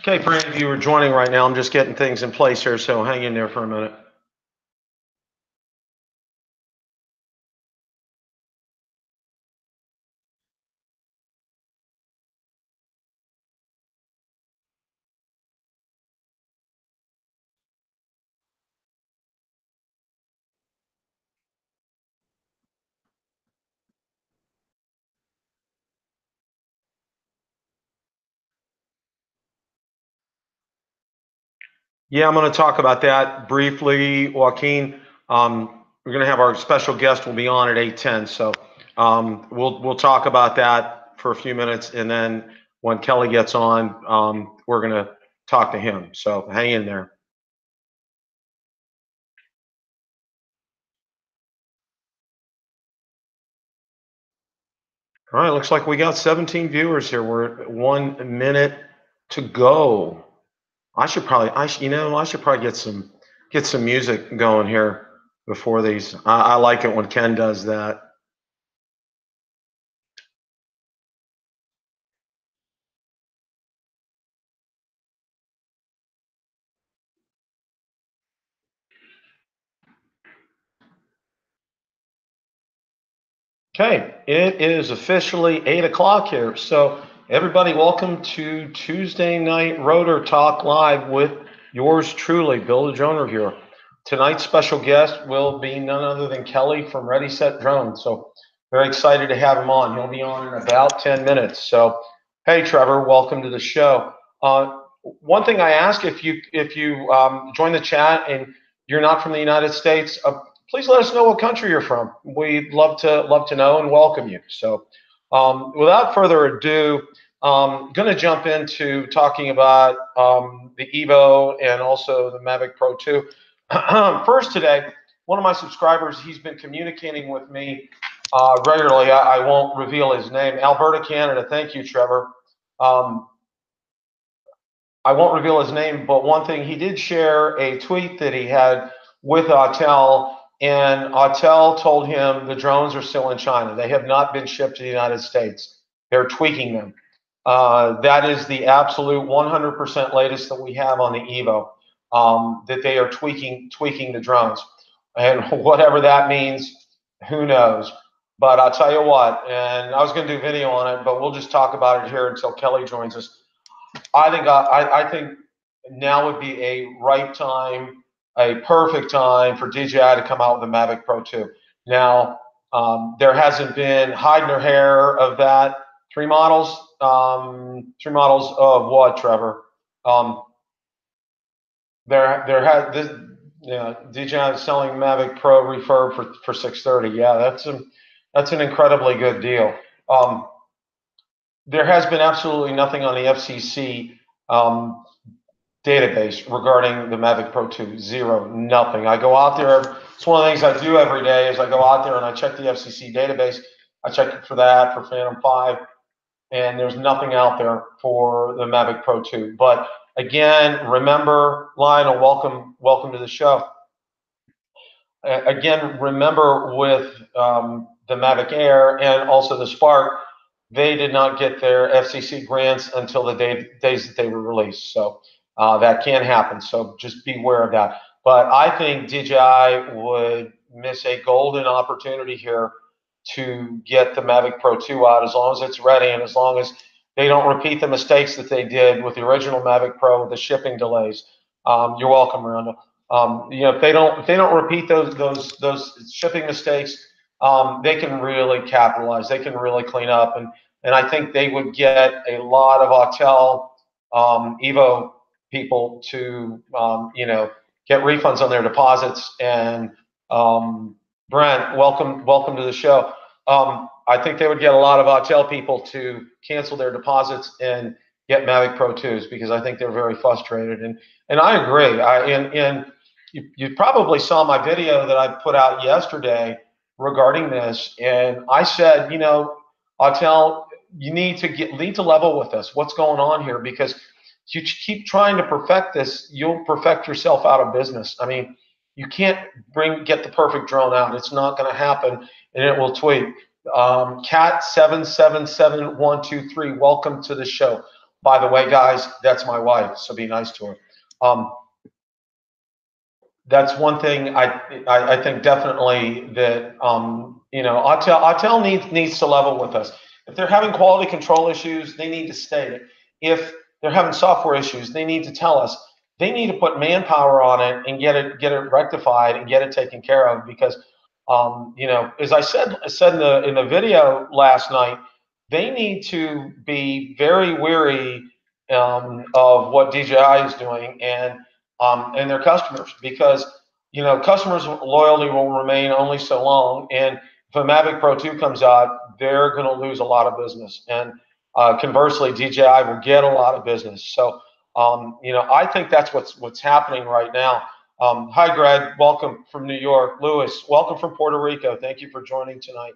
Okay, for any of you who are joining right now, I'm just getting things in place here, so hang in there for a minute. Yeah, I'm going to talk about that briefly, Joaquin. We're going to have our special guest will be on at 8:10, so we'll talk about that for a few minutes, and then when Kelly gets on, we're going to talk to him. So hang in there. All right, looks like we got 17 viewers here. We're at 1 minute to go. I should probably get some music going here before these. I like it when Ken does that. Okay, it is officially 8 o'clock here. So everybody, welcome to Tuesday Night Rotor Talk Live with yours truly, Bill the Drone Reviewer. Tonight's special guest will be none other than Kelly from Ready Set Drone. So very excited to have him on. He'll be on in about 10 minutes. So hey, Trevor, welcome to the show. One thing I ask, if you join the chat and you're not from the United States, please let us know what country you're from. We'd love to know and welcome you. So without further ado, I'm going to jump into talking about the EVO and also the Mavic Pro 2. First today, one of my subscribers, he's been communicating with me regularly. I won't reveal his name. Alberta, Canada. Thank you, Trevor. I won't reveal his name, but one thing, he did share a tweet that he had with Autel, and Autel told him the drones are still in China. They have not been shipped to the United States. They're tweaking them. That is the absolute 100% latest that we have on the EVO, that they are tweaking the drones. And whatever that means, who knows? But I'll tell you what, and I was going to do video on it, but we'll just talk about it here until Kelly joins us. I think now would be a right time, a perfect time for DJI to come out with the Mavic Pro 2. Now, there hasn't been hide nor hair of that. Three models of what, Trevor? DJI is selling Mavic Pro refurb for $630. Yeah, that's an incredibly good deal. There has been absolutely nothing on the FCC database regarding the Mavic Pro 2. Zero, nothing. I go out there. It's one of the things I do every day is I go out there and I check the FCC database. I check it for that, for Phantom 5, and there's nothing out there for the Mavic Pro 2. But again, remember, Lionel, welcome to the show. Again, remember with the Mavic Air and also the Spark, they did not get their FCC grants until the days that they were released. So that can happen. So just beware of that. But I think DJI would miss a golden opportunity here to get the Mavic Pro 2 out as long as it's ready and as long as they don't repeat the mistakes that they did with the original Mavic Pro with the shipping delays. You're welcome, Miranda. If they don't repeat those shipping mistakes, they can really capitalize. They can really clean up, and I think they would get a lot of Autel EVO people to get refunds on their deposits. And Brent, welcome to the show. I think they would get a lot of Autel people to cancel their deposits and get Mavic Pro 2s because I think they're very frustrated. And I agree. And you probably saw my video that I put out yesterday regarding this, and I said, Autel, you need to level with us. What's going on here? Because if you keep trying to perfect this, you'll perfect yourself out of business. I mean, you can't get the perfect drone out. It's not going to happen, and it will tweak. Cat 777123, welcome to the show. By the way, guys, that's my wife, so be nice to her. That's one thing I think definitely that Autel needs to level with us. If they're having quality control issues, they need to state it. If they're having software issues, they need to tell us. They need to put manpower on it and get it rectified and get it taken care of, because as I said in the video last night, they need to be very weary of what DJI is doing and their customers, because customers' loyalty will remain only so long, and if a Mavic Pro 2 comes out, they're going to lose a lot of business, and conversely, DJI will get a lot of business. So I think that's what's happening right now. Hi, Greg. Welcome from New York. Lewis, welcome from Puerto Rico. Thank you for joining tonight.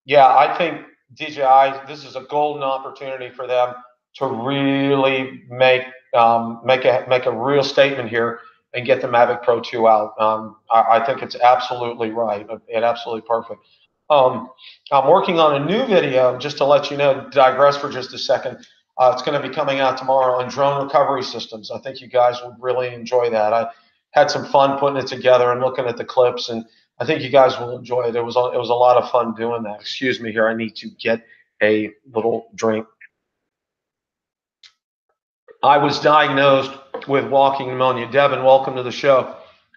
Yeah, I think DJI, this is a golden opportunity for them to really make a real statement here and get the Mavic Pro 2 out. I think it's absolutely right and absolutely perfect. I'm working on a new video, just to let you know, digress for just a second. It's going to be coming out tomorrow on drone recovery systems. I think you guys would really enjoy that. I had some fun putting it together and looking at the clips, and I think you guys will enjoy it. It was a lot of fun doing that. Excuse me here. I need to get a little drink. I was diagnosed with walking pneumonia. Devin, welcome to the show.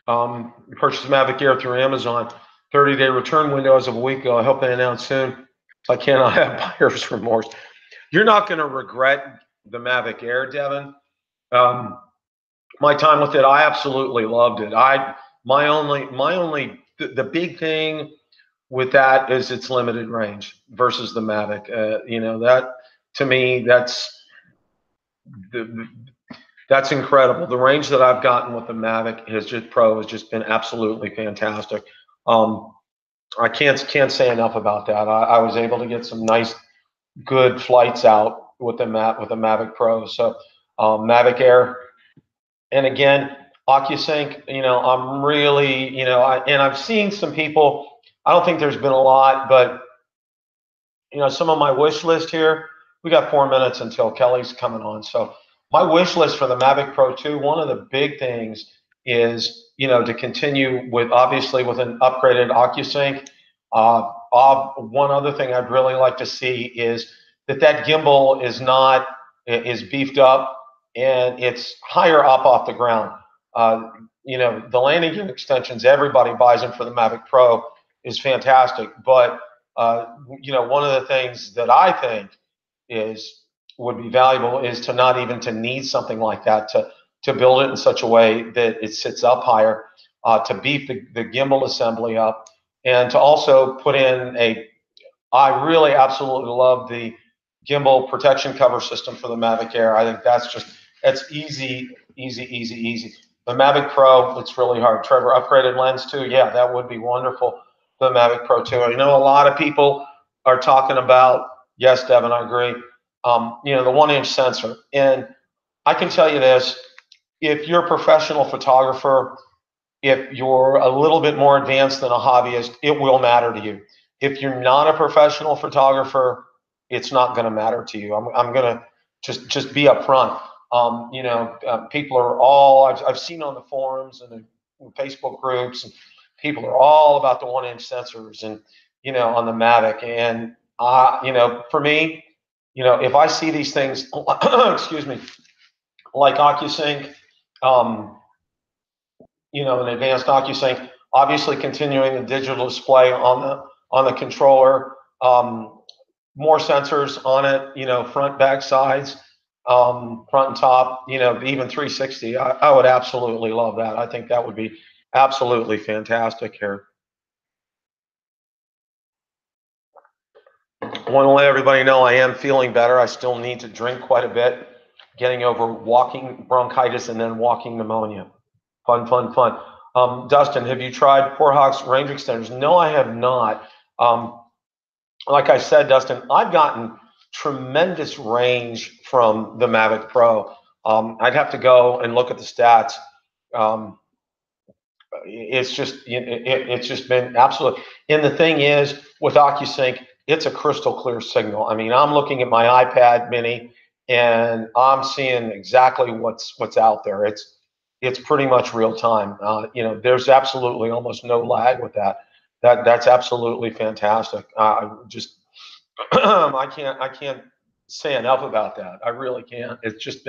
You purchased Mavic Air through Amazon. 30-day return window as of a week ago. I hope they announce soon. I cannot have buyer's remorse. You're not going to regret the Mavic Air, Devin. My time with it, I absolutely loved it. The big thing with that is its limited range versus the Mavic. That to me, that's incredible. The range that I've gotten with the Mavic Pro has just been absolutely fantastic. I can't say enough about that. I was able to get some nice, good flights out with the Mavic Pro. So Mavic Air, and again, OcuSync. I'm really, and I've seen some people. I don't think there's been a lot, but some of my wish list here. We got 4 minutes until Kelly's coming on. So my wish list for the Mavic Pro 2, one of the big things is, to continue obviously with an upgraded OcuSync. One other thing I'd really like to see is that gimbal is beefed up and it's higher up off the ground. The landing gear extensions, everybody buys them for the Mavic Pro, is fantastic. But, one of the things that I think would be valuable is to not even to need something like that, to build it in such a way that it sits up higher, to beef the gimbal assembly up, and to also put in I really absolutely love the gimbal protection cover system for the Mavic Air. I think that's easy. The Mavic Pro, it's really hard. Trevor, upgraded lens too? Yeah, that would be wonderful. The Mavic Pro 2. I know a lot of people are talking about, yes, Devin, I agree, the 1-inch sensor. And I can tell you this, if you're a professional photographer, if you're a little bit more advanced than a hobbyist, it will matter to you. If you're not a professional photographer, it's not going to matter to you. I'm going to just be upfront. People are all, I've seen on the forums and the Facebook groups, and people are all about the 1-inch sensors and, on the Mavic. And, for me, if I see these things, excuse me, like OcuSync, an advanced OcuSync, obviously continuing the digital display on the controller, more sensors on it, front, back, sides, front and top, even 360. I would absolutely love that. I think that would be absolutely fantastic here. I want to let everybody know I am feeling better. I still need to drink quite a bit, getting over walking bronchitis and then walking pneumonia. Fun. Dustin, have you tried Porhawk's range extenders? No, I have not. Like I said, Dustin, I've gotten tremendous range from the Mavic Pro. I'd have to go and look at the stats. It's just been absolute. And the thing is, with OcuSync, it's a crystal clear signal. I mean, I'm looking at my iPad mini, and I'm seeing exactly what's out there. It's pretty much real time. You know, there's absolutely almost no lag with that. That's absolutely fantastic. I just I can't say enough about that. I really can't. It's just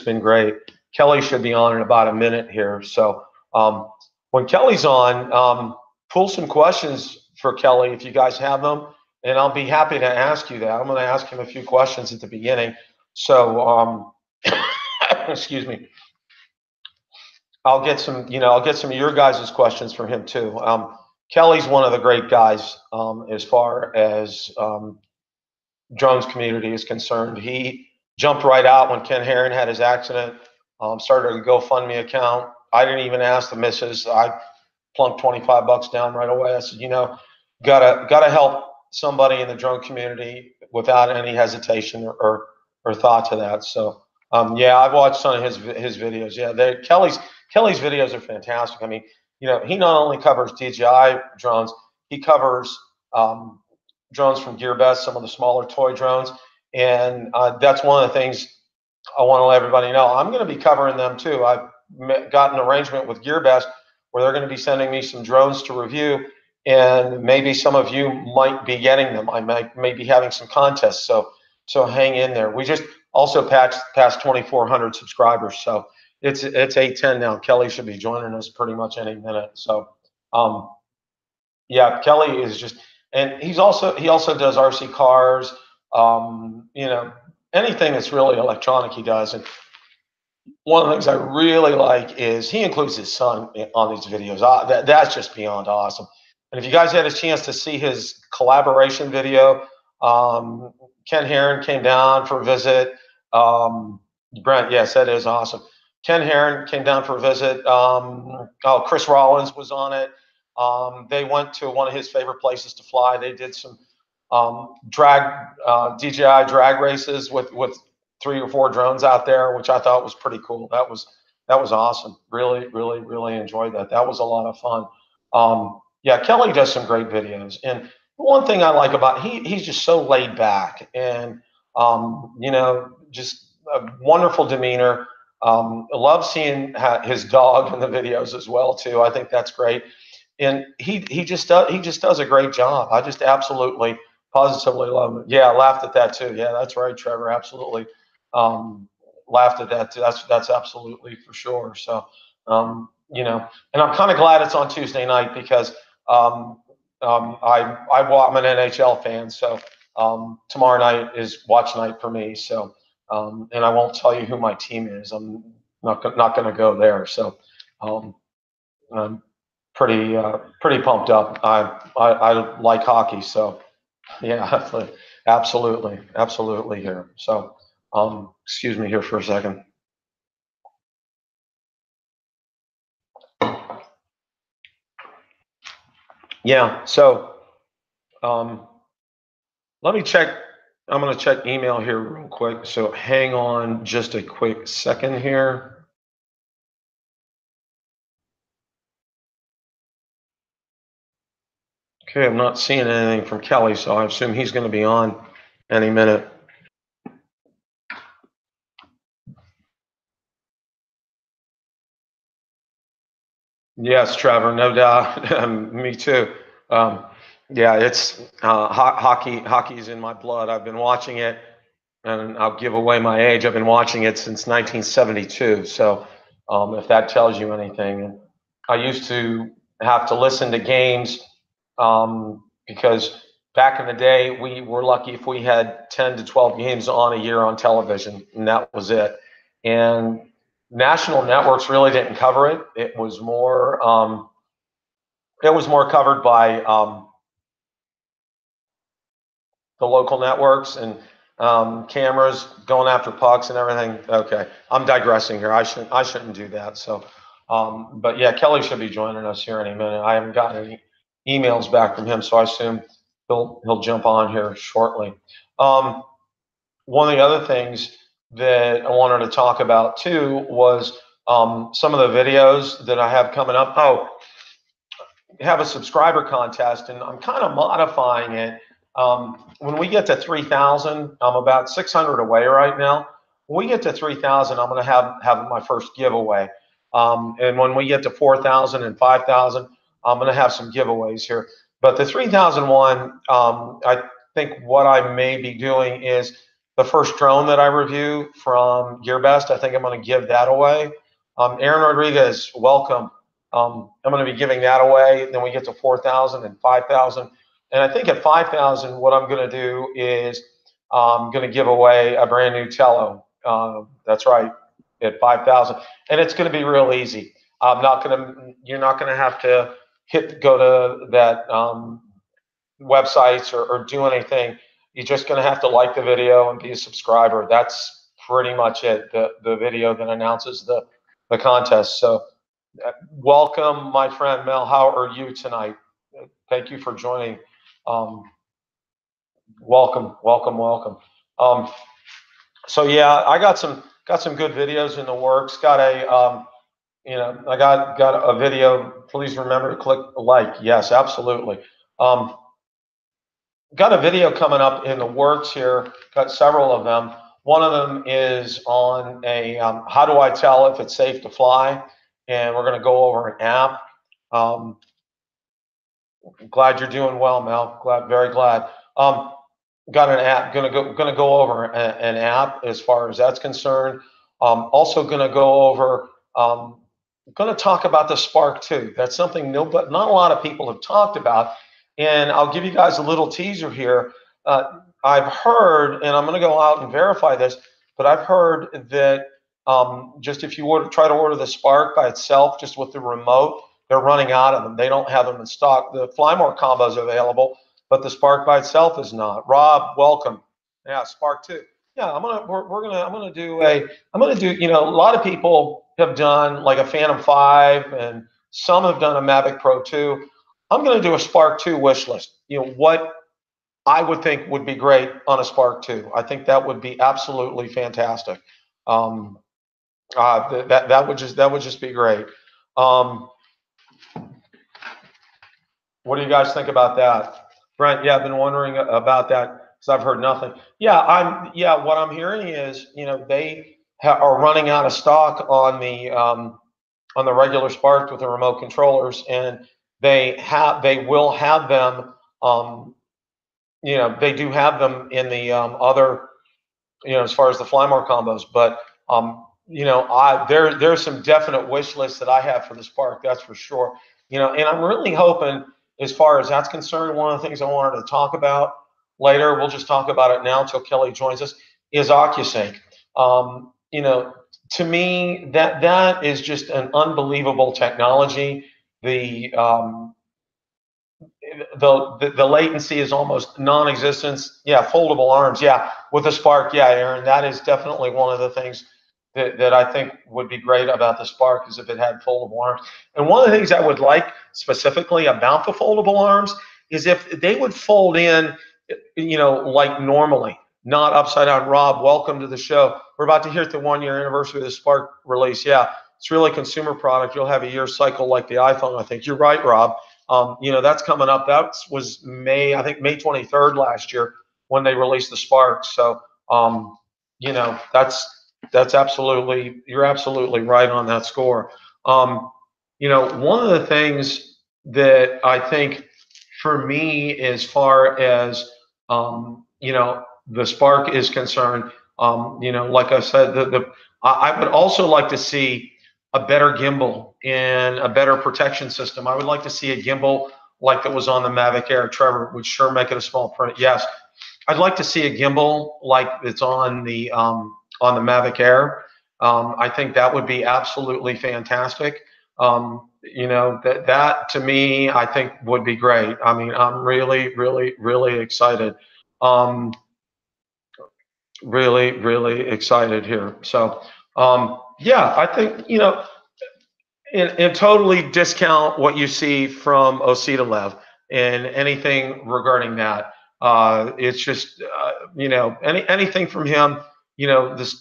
been great. Kelly should be on in about a minute here. So when Kelly's on, pull some questions for Kelly if you guys have them, and I'll be happy to ask you that. I'm going to ask him a few questions at the beginning. So excuse me. I'll get some, you know, I'll get some of your guys' questions from him too. Kelly's one of the great guys as far as drones community is concerned. He jumped right out when Ken Herron had his accident, started a GoFundMe account. I didn't even ask the missus. I plunked $25 down right away. I said, you know, gotta help somebody in the drone community without any hesitation or thought to that. So yeah, I've watched some of his videos. Yeah, Kelly's videos are fantastic. I mean, you know, he not only covers DJI drones, he covers drones from GearBest, some of the smaller toy drones, and that's one of the things I want to let everybody know. I'm going to be covering them too. I've got an arrangement with GearBest where they're going to be sending me some drones to review, and maybe some of you might be getting them. I may be having some contests, so hang in there. We just also past 2,400 subscribers, so it's 8:10 now. Kelly should be joining us pretty much any minute. So yeah, Kelly is just, and he also does RC cars, you know, anything that's really electronic he does. And one of the things I really like is he includes his son on these videos. That's just beyond awesome. And if you guys had a chance to see his collaboration video, Ken Herron came down for a visit. Brent, yes, that is awesome. Ken Herron came down for a visit. Chris Rollins was on it. They went to one of his favorite places to fly. They did some DJI drag races with 3 or 4 drones out there, which I thought was pretty cool. That was awesome. Really enjoyed that. That was a lot of fun. Yeah, Kelly does some great videos, and one thing I like about he's just so laid back, and you know, just a wonderful demeanor. I love seeing his dog in the videos as well too. I think that's great, and he just does a great job. I just absolutely positively love him. Yeah, I laughed at that too. Yeah, that's right, Trevor. Absolutely, laughed at that too. That's absolutely for sure. So you know, and I'm kind of glad it's on Tuesday night because I'm an NHL fan, so tomorrow night is watch night for me. So and I won't tell you who my team is. I'm not going to go there. So I'm pretty pumped up. I like hockey, so yeah, absolutely here. So excuse me here for a second. Yeah, so let me check. I'm going to check email here real quick. So hang on just a quick second here. Okay, I'm not seeing anything from Kelly, so I assume he's going to be on any minute. Yes, Trevor, no doubt. Me too. Yeah, it's hockey. Hockey's in my blood. I've been watching it, and I'll give away my age. I've been watching it since 1972. So, if that tells you anything, and I used to have to listen to games because back in the day we were lucky if we had 10 to 12 games on a year on television, and that was it. And national networks really didn't cover it. It was more covered by the local networks and cameras going after pucks and everything. Okay, I'm digressing here. I shouldn't do that. So, but yeah, Kelly should be joining us here any minute. I haven't gotten any emails back from him, so I assume he'll jump on here shortly. One of the other things that I wanted to talk about too was some of the videos that I have coming up. Oh, have a subscriber contest, and I'm kind of modifying it When we get to 3,000, I'm about 600 away right now. When we get to 3,000, I'm going to have my first giveaway. And when we get to 4,000 and 5,000, I'm going to have some giveaways here. But the 3,001, I think what I may be doing is the first drone that I review from GearBest. I think I'm going to give that away. Aaron Rodriguez, welcome. I'm going to be giving that away. Then we get to 4,000 and 5,000. And I think at 5,000, what I'm going to do is I'm going to give away a brand new Tello. That's right, at 5,000, and it's going to be real easy. You're not going to have to go to that websites or do anything. You're just going to have to like the video and be a subscriber. That's pretty much it. The video that announces the contest. So welcome, my friend Mel. How are you tonight? Thank you for joining. Welcome. So yeah, I got some good videos in the works. Got a I got a video. Please remember to click like. Yes, absolutely. Got a video coming up in the works here. Got several of them. One of them is on a how do I tell if it's safe to fly, and we're going to go over an app. Glad you're doing well, Mel. Very glad. Got an app. Gonna go over an app as far as that's concerned. Also gonna go over. Gonna talk about the Spark 2. That's something not a lot of people have talked about, and I'll give you guys a little teaser here. I've heard, and I'm gonna go out and verify this, but I've heard that just if you try to order the Spark by itself, just with the remote, they're running out of them. They don't have them in stock. The Flymore combo is available, but the Spark by itself is not. Rob, welcome. Yeah, Spark 2. Yeah, I'm gonna do, a lot of people have done like a Phantom 5 and some have done a Mavic Pro 2. I'm gonna do a Spark 2 wish list. What I would think would be great on a Spark 2. I think that would be absolutely fantastic. That would just be great. What do you guys think about that? Brent, yeah, I've been wondering about that because I've heard nothing. Yeah, what I'm hearing is, they are running out of stock on the regular Spark with the remote controllers, and they will have them. They do have them in the other, as far as the Flymore combos, but there's some definite wish lists that I have for the Spark, that's for sure. And I'm really hoping, as far as that's concerned, one of the things I wanted to talk about later, we'll just talk about it now until Kelly joins us, is OcuSync. To me, that is just an unbelievable technology. The latency is almost non-existent. Yeah, foldable arms. Yeah, with the Spark. Yeah, Aaron, that is definitely one of the things that I think would be great about the Spark, is if it had foldable arms. And one of the things I would like specifically about the foldable arms is if they would fold in, like normally, not upside down. Rob, welcome to the show. We're about to hit the 1-year anniversary of the Spark release. Yeah, it's really a consumer product. You'll have a year cycle like the iPhone, I think. You're right, Rob. That's coming up. That was May 23rd last year when they released the Spark. So, that's absolutely, you're absolutely right on that score. One of the things that I think for me, as far as, the Spark is concerned, like I said, I would also like to see a better gimbal and a better protection system. I would like to see a gimbal like that was on the Mavic Air. Trevor would sure make it a small print. Yes, I'd like to see a gimbal like it's on the Mavic Air. I think that would be absolutely fantastic. That to me, I think would be great. I mean, I'm really, really, really excited. Really, really excited here. So, yeah, I think, and totally discount what you see from Osita and anything regarding that. It's just, anything from him,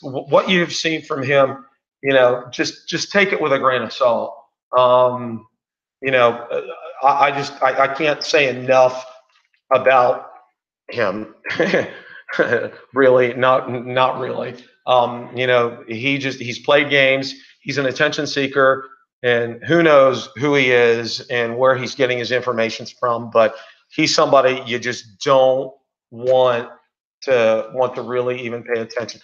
what you've seen from him, just take it with a grain of salt. I can't say enough about him. Really, not really. You know, he's played games. He's an attention seeker, and who knows who he is and where he's getting his information from. But he's somebody you just don't want to really even pay attention.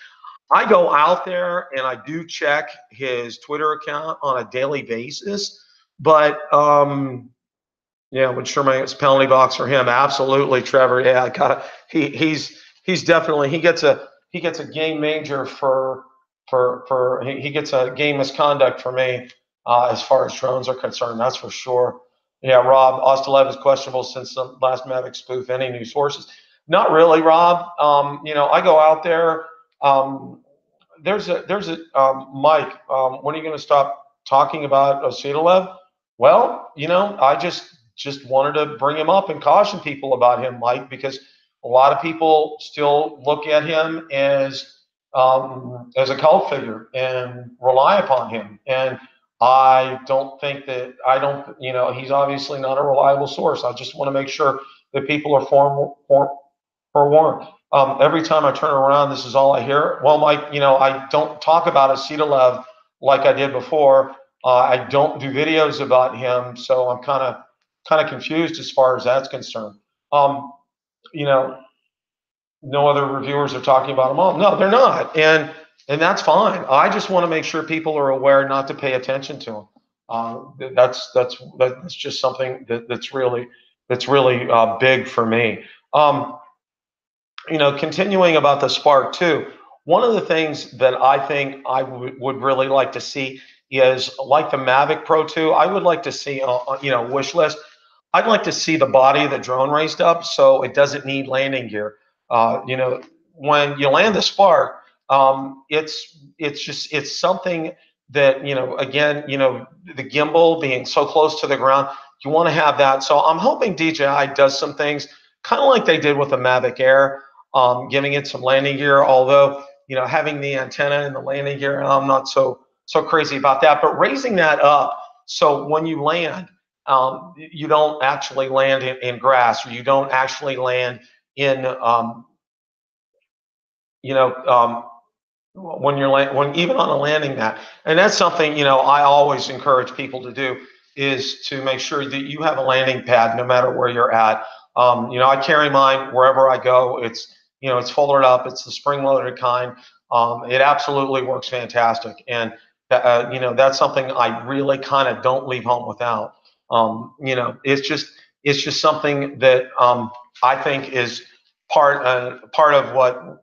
I go out there and I do check his Twitter account on a daily basis, but yeah, would sure make it's penalty box for him. Absolutely, Trevor. Yeah, I got he's definitely he gets a game major he gets a game misconduct for me as far as drones are concerned. That's for sure. Yeah, Rob, Autel EVO is questionable since the last Mavic spoof. Any new sources? Not really, Rob. You know, I go out there. Um, there's a Mike. When are you going to stop talking about Autel? Well, you know, I just wanted to bring him up and caution people about him, Mike, because a lot of people still look at him as a cult figure and rely upon him. And I don't think that you know, he's obviously not a reliable source. I just want to make sure that people are forewarned. Every time I turn around, this is all I hear. Well, Mike, you know, I don't talk about Autel like I did before. I don't do videos about him, so I'm kind of confused as far as that's concerned. You know, no other reviewers are talking about them all. No, they're not, and that's fine. I just want to make sure people are aware not to pay attention to them. That's just something that's really big for me. You know, continuing about the Spark too, one of the things that I think I would really like to see is like the Mavic Pro 2. I would like to see, you know, wish list. I'd like to see the body of the drone raised up so it doesn't need landing gear. You know, when you land the Spark, it's something that, you know, again, you know, the gimbal being so close to the ground, you want to have that. So I'm hoping DJI does some things kind of like they did with the Mavic Air, giving it some landing gear. Although, you know, having the antenna and the landing gear, I'm not so crazy about that. But raising that up so when you land, you don't actually land in grass, or you don't actually land in, you know, when even on a landing mat. And that's something, you know, I always encourage people to do, is to make sure that you have a landing pad no matter where you're at. You know, I carry mine wherever I go. It's, you know, it's folded up. It's the spring-loaded kind. It absolutely works fantastic. And you know, that's something I really kind of don't leave home without. You know, it's just something that I think is part of what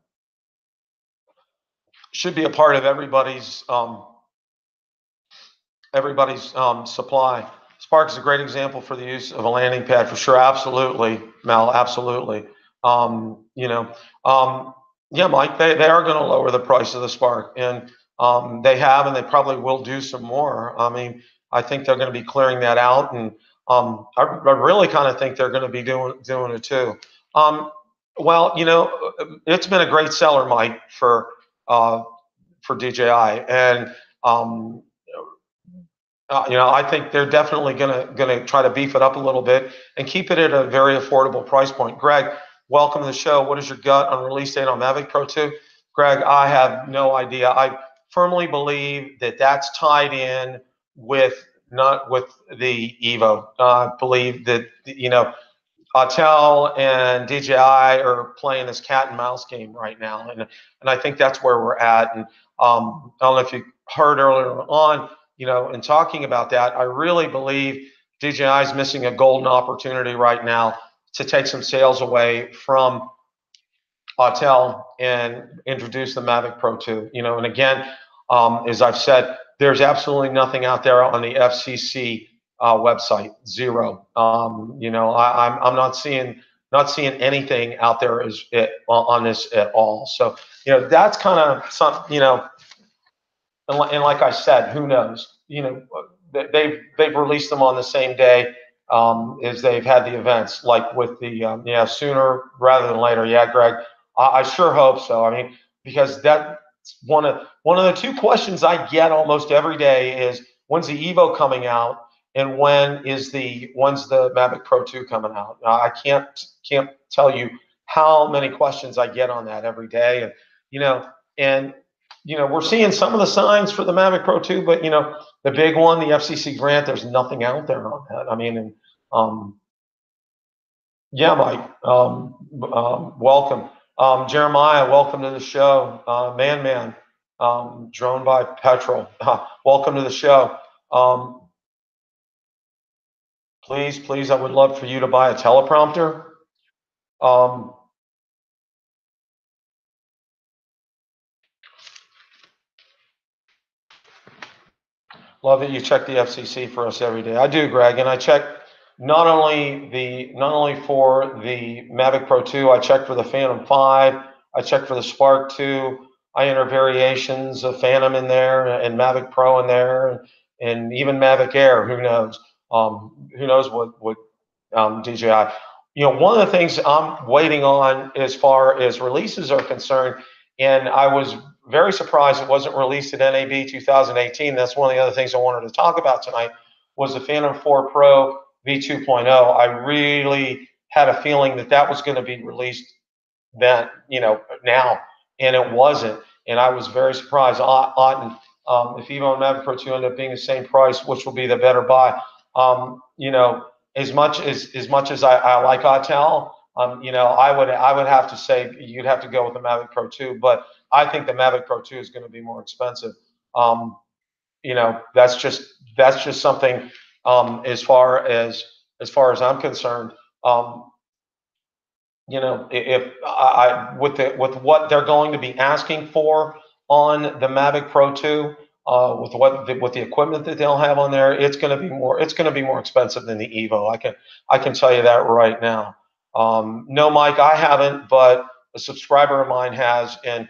should be a part of everybody's supply. Spark is a great example for the use of a landing pad for sure. Absolutely, Mel. Absolutely. You know, yeah, Mike. They are going to lower the price of the Spark, and they have, and they probably will do some more. I mean, I think they're going to be clearing that out, and I really kind of think they're going to be doing it too. Well, you know, it's been a great seller, Mike, for DJI, and you know, I think they're definitely gonna try to beef it up a little bit and keep it at a very affordable price point. Greg, welcome to the show. What is your gut on release date on Mavic Pro 2? Greg, I have no idea. I firmly believe that that's tied in with not with the Evo. I believe that, you know, Autel and DJI are playing this cat and mouse game right now, and I think that's where we're at. And I don't know if you heard earlier on, you know, in talking about that, I really believe DJI is missing a golden opportunity right now to take some sales away from Autel and introduce the Mavic Pro 2. You know, and again, as I've said, there's absolutely nothing out there on the FCC website. Zero. You know, I'm not seeing anything out there on this at all. So, you know, that's kind of some, you know, and like I said, who knows? You know, they've released them on the same day as they've had the events, like with the yeah, sooner rather than later. Yeah, Greg, I sure hope so. I mean, because that's one of the two questions I get almost every day is, when's the Evo coming out, and when's the Mavic Pro 2 coming out? I can't tell you how many questions I get on that every day. And we're seeing some of the signs for the Mavic Pro 2, but the big one, the FCC grant, there's nothing out there on that. I mean, yeah, Mike, welcome. Jeremiah, welcome to the show. Man, Drone by Petrol, welcome to the show. Please, I would love for you to buy a teleprompter. Love that you check the FCC for us every day. I do, Greg, and I check not only for the Mavic Pro 2, I check for the Phantom 5, I check for the Spark 2, I enter variations of Phantom in there and Mavic Pro in there, and even Mavic Air. Who knows? Who knows what DJI? One of the things I'm waiting on as far as releases are concerned, and I was very surprised it wasn't released at NAB 2018. That's one of the other things I wanted to talk about tonight, was the Phantom 4 Pro V2.0. I really had a feeling that was going to be released then, now, and it wasn't. And I was very surprised. Otten, if EVO and Mavic Pro 2 end up being the same price, which will be the better buy? As much as I like Autel, I would have to say you'd have to go with the Mavic Pro 2, but I think the Mavic Pro 2 is going to be more expensive. That's just something as far as I'm concerned. If with what they're going to be asking for on the Mavic Pro 2, with the equipment that they'll have on there, it's going to be more expensive than the Evo. I can tell you that right now. No, Mike, I haven't, but a subscriber of mine has, and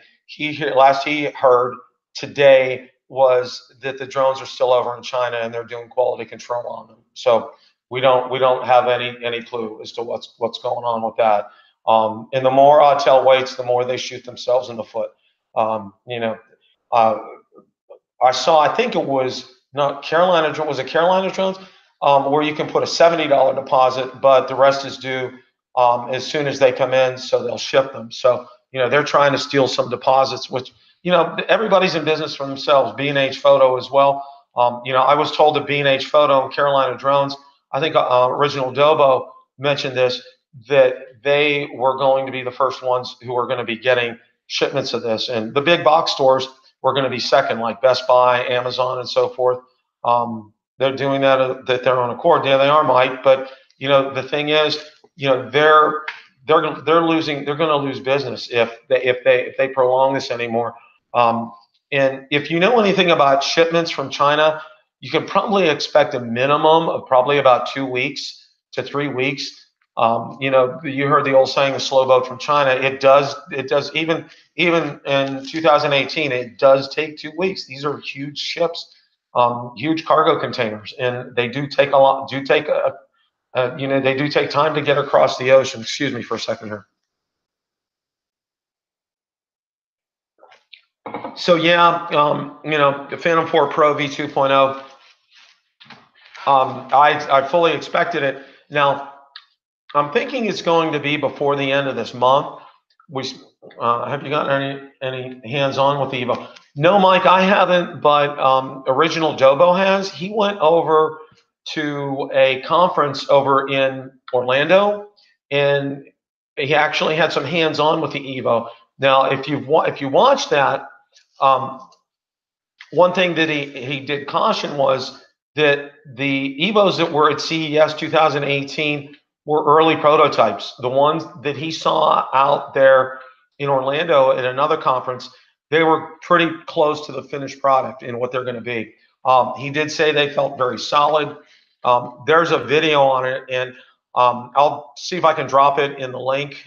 last he heard today was that the drones are still over in China and they're doing quality control on them. So we don't have any clue as to what's going on with that. And the more Autel waits, the more they shoot themselves in the foot. I saw, I think it was Carolina Drones, where you can put a $70 deposit, but the rest is due as soon as they come in, so they'll ship them. So they're trying to steal some deposits, which everybody's in business for themselves. B&H Photo as well. I was told that B&H Photo and Carolina Drones, I think Original Dobo mentioned this, that they were going to be the first ones who are going to be getting shipments of this, and the big box stores were going to be second, like Best Buy, Amazon, and so forth. They're doing that at their own accord. Yeah, they are, Mike. But the thing is, they're going to lose business if they prolong this anymore. And if you know anything about shipments from China, you can probably expect a minimum of probably about 2 weeks to 3 weeks. You heard the old saying, "The slow boat from China." It does even in 2018. It does take 2 weeks. These are huge ships, huge cargo containers, and they do take they do take time to get across the ocean. Excuse me for a second here. So yeah, the Phantom 4 Pro V2.0. I fully expected it. Now, I'm thinking it's going to be before the end of this month. Have you gotten any hands-on with the Evo? No, Mike, I haven't, but Original Dobo has. He went over to a conference over in Orlando, and he actually had some hands-on with the Evo. Now, if you watch that, one thing that he did caution was that the Evos that were at CES 2018 were early prototypes. The ones that he saw out there in Orlando at another conference, they were pretty close to the finished product in what they're going to be. He did say they felt very solid. There's a video on it, and I'll see if I can drop it in the link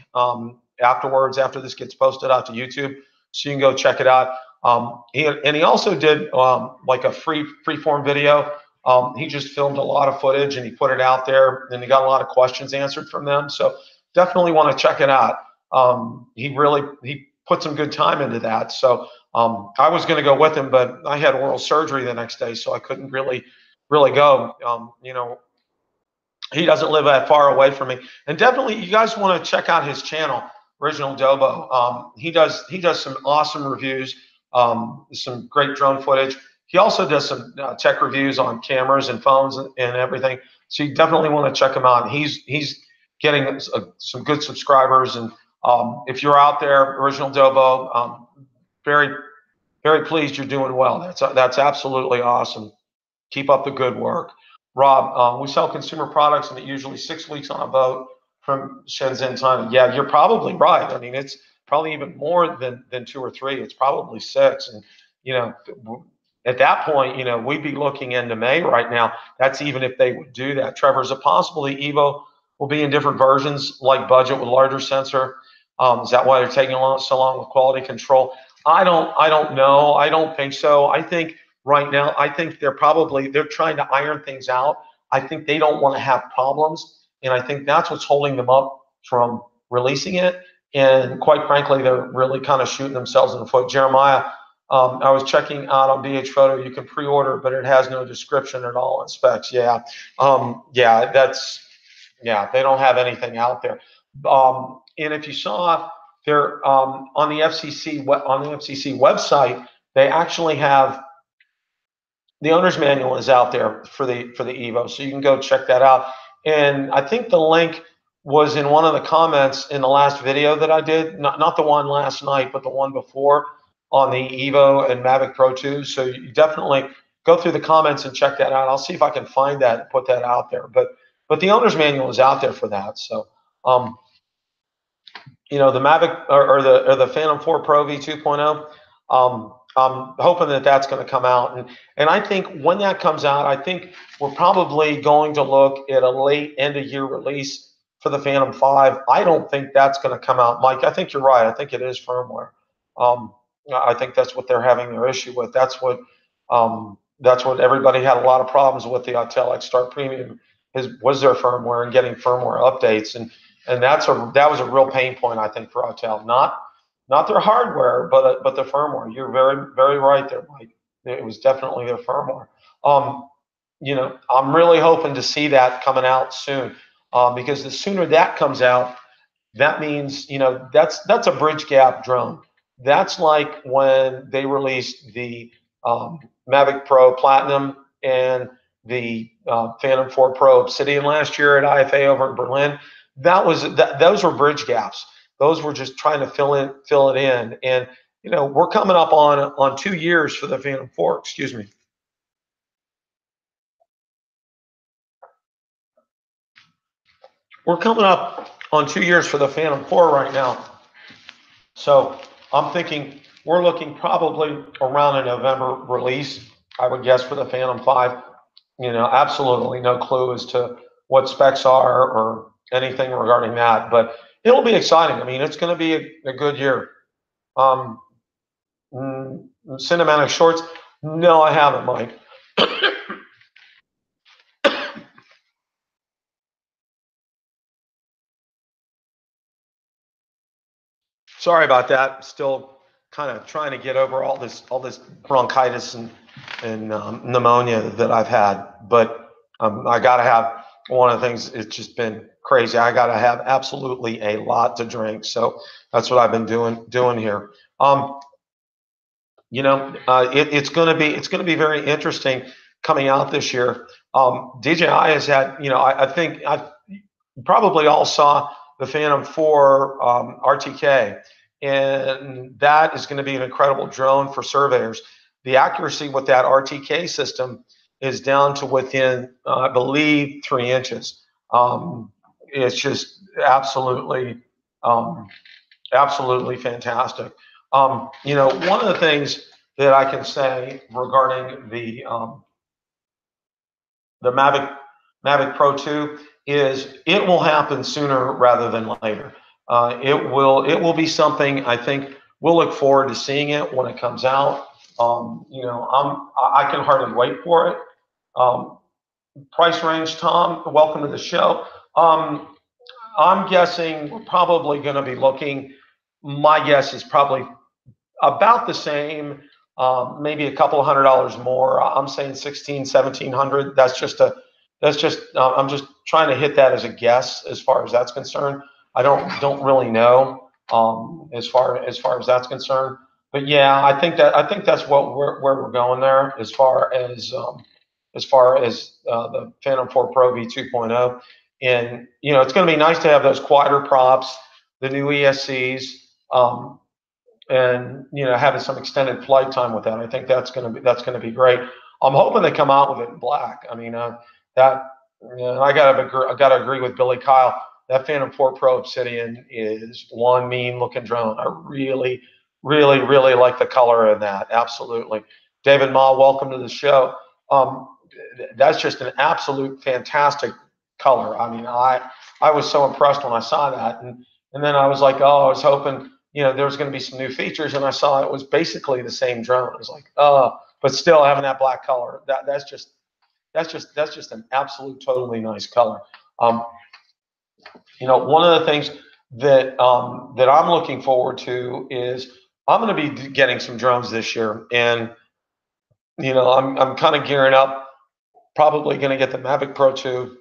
afterwards, after this gets posted out to YouTube, so you can go check it out. He also did like a free-form video. He just filmed a lot of footage and he put it out there, and he got a lot of questions answered from them. So definitely want to check it out. He put some good time into that. So I was going to go with him, but I had oral surgery the next day, so I couldn't really go. He doesn't live that far away from me. And definitely, you guys want to check out his channel. Original Dobo. He does some awesome reviews, some great drone footage. He also does some tech reviews on cameras and phones and everything. So you definitely want to check him out. He's getting some good subscribers, and if you're out there, Original Dobo, very pleased you're doing well. That's absolutely awesome. Keep up the good work. Rob, we sell consumer products and usually 6 weeks on a boat from Shenzhen, China. Yeah, you're probably right. I mean, it's probably even more than 2 or 3. It's probably 6. And, you know, at that point, you know, we'd be looking into May right now. That's even if they would do that. Trevor, is it possible the EVO will be in different versions, like budget with larger sensor? Is that why they're taking so long with quality control? I don't know. I don't think so. I think right now, I think they're trying to iron things out. I think they don't want to have problems, and I think that's what's holding them up from releasing it. And quite frankly, they're really kind of shooting themselves in the foot. Jeremiah, I was checking out on BH Photo. You can pre-order, but it has no description at all in specs. Yeah, yeah, they don't have anything out there. And if you saw, they're on the FCC website, they actually have the owner's manual is out there for the EVO, so you can go check that out. And I think the link was in one of the comments in the last video that I did, not the one last night, but the one before on the EVO and Mavic Pro 2. So you definitely go through the comments and check that out. I'll see if I can find that and put that out there. But the owner's manual is out there for that. So you know, the Mavic or the Phantom 4 Pro V2.0. I'm hoping that that's going to come out, and I think when that comes out, I think we're probably going to look at a late end of year release for the Phantom 5. I don't think that's going to come out, Mike. I think you're right. I think it is firmware. I think that's what they're having their issue with. That's what everybody had a lot of problems with the Autel Start Premium was their firmware and getting firmware updates, and that was a real pain point, I think, for Autel. Not their hardware, but the firmware. You're very right there, Mike. It was definitely their firmware. You know, I'm really hoping to see that coming out soon, because the sooner that comes out, that means, you know, that's a bridge gap drone. That's like when they released the Mavic Pro Platinum and the Phantom 4 Pro Obsidian last year at IFA over in Berlin. Those were bridge gaps. Those were just trying to fill it in. And, you know, we're coming up on 2 years for the Phantom 4, excuse me. We're coming up on 2 years for the Phantom 4 right now. So I'm thinking we're looking probably around a November release, I would guess, for the Phantom 5. You know, absolutely no clue as to what specs are or anything regarding that, but it'll be exciting. I mean, it's going to be a good year. Cinematic shorts? No, I haven't, Mike. Sorry about that. Still kind of trying to get over all this bronchitis and pneumonia that I've had. But I got to have one of the things. It's just been crazy. I got to have absolutely a lot to drink. So that's what I've been doing here. You know, it's going to be very interesting coming out this year. DJI has had, you know, I think I probably all saw the Phantom 4 RTK, and that is going to be an incredible drone for surveyors. The accuracy with that RTK system is down to within, I believe, 3 inches. It's just absolutely fantastic. You know, one of the things that I can say regarding the Mavic Pro 2 is it will happen sooner rather than later. It will be something I think we'll look forward to seeing it when it comes out. You know, I can hardly wait for it. Price range, Tom, welcome to the show. I'm guessing we're probably going to be looking. My guess is probably about the same, maybe a couple of $100 more. I'm saying 1,600, 1,700. I'm just trying to hit that as a guess as far as that's concerned. I don't really know. as far as that's concerned. But yeah, I think that's what where we're going there as far as the Phantom 4 Pro V2.0. And it's going to be nice to have those quieter props, the new ESCs, and having some extended flight time with that. I think that's going to be great. I'm hoping they come out with it in black. I mean, I gotta agree with Billy Kyle. That Phantom 4 Pro Obsidian is one mean looking drone. I really, really, really like the color in that. Absolutely. David Ma, welcome to the show. That's just an absolute fantastic color. I mean, I was so impressed when I saw that, and then I was like, oh, I was hoping there was going to be some new features, and I saw it was basically the same drone. I was like, oh, but still having that black color, that's just an absolute totally nice color. One of the things that I'm looking forward to is I'm going to be getting some drones this year, and I'm kind of gearing up. Probably going to get the Mavic Pro 2.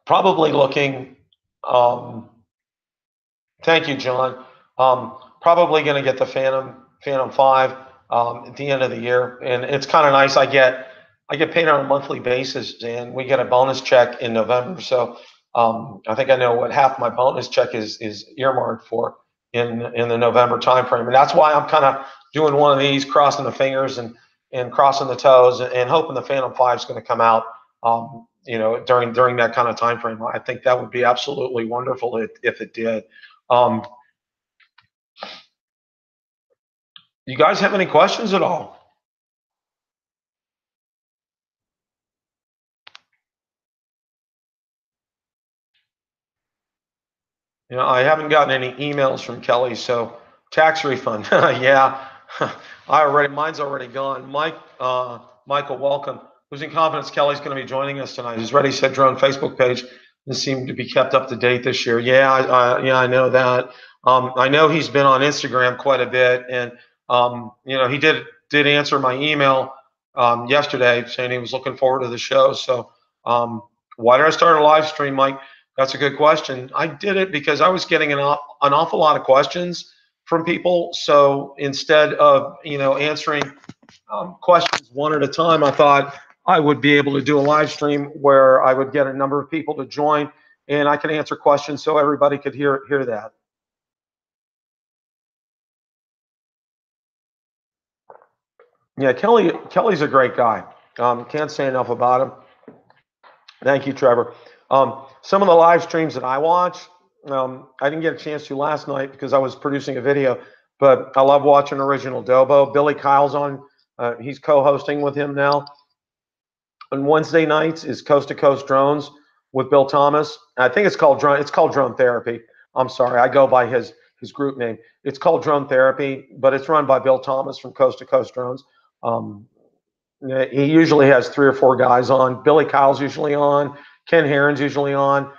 Probably looking. Thank you, John. Probably going to get the Phantom 5 at the end of the year, and it's kind of nice. I get paid on a monthly basis, and we get a bonus check in November. So I think I know what half my bonus check is earmarked for in the November timeframe, and that's why I'm kind of doing one of these, crossing the fingers and crossing the toes, and hoping the Phantom 5 is going to come out. During that kind of time frame. I think that would be absolutely wonderful if it did. You guys have any questions at all? I haven't gotten any emails from Kelly, so tax refund. Yeah, mine's already gone. Michael, welcome. Losing confidence, Kelly's going to be joining us tonight. His Ready Set Drone Facebook page seemed to be kept up to date this year. Yeah, I know that. I know he's been on Instagram quite a bit, and he did answer my email yesterday saying he was looking forward to the show. So why did I start a live stream, Mike? That's a good question. I did it because I was getting an awful lot of questions from people. So instead of answering questions one at a time, I thought I would be able to do a live stream where I would get a number of people to join, and I could answer questions so everybody could hear that. Yeah, Kelly's a great guy. Can't say enough about him. Thank you, Trevor. Some of the live streams that I watch, I didn't get a chance to last night because I was producing a video, but I love watching Original Dobo. Billy Kyle's on. He's co-hosting with him now. On Wednesday nights is Coast to Coast Drones with Bill Thomas. I think it's called Drone Therapy. I'm sorry, I go by his group name. It's called Drone Therapy, but it's run by Bill Thomas from Coast to Coast Drones. He usually has 3 or 4 guys on. Billy Kyle's usually on. Ken Heron's usually on.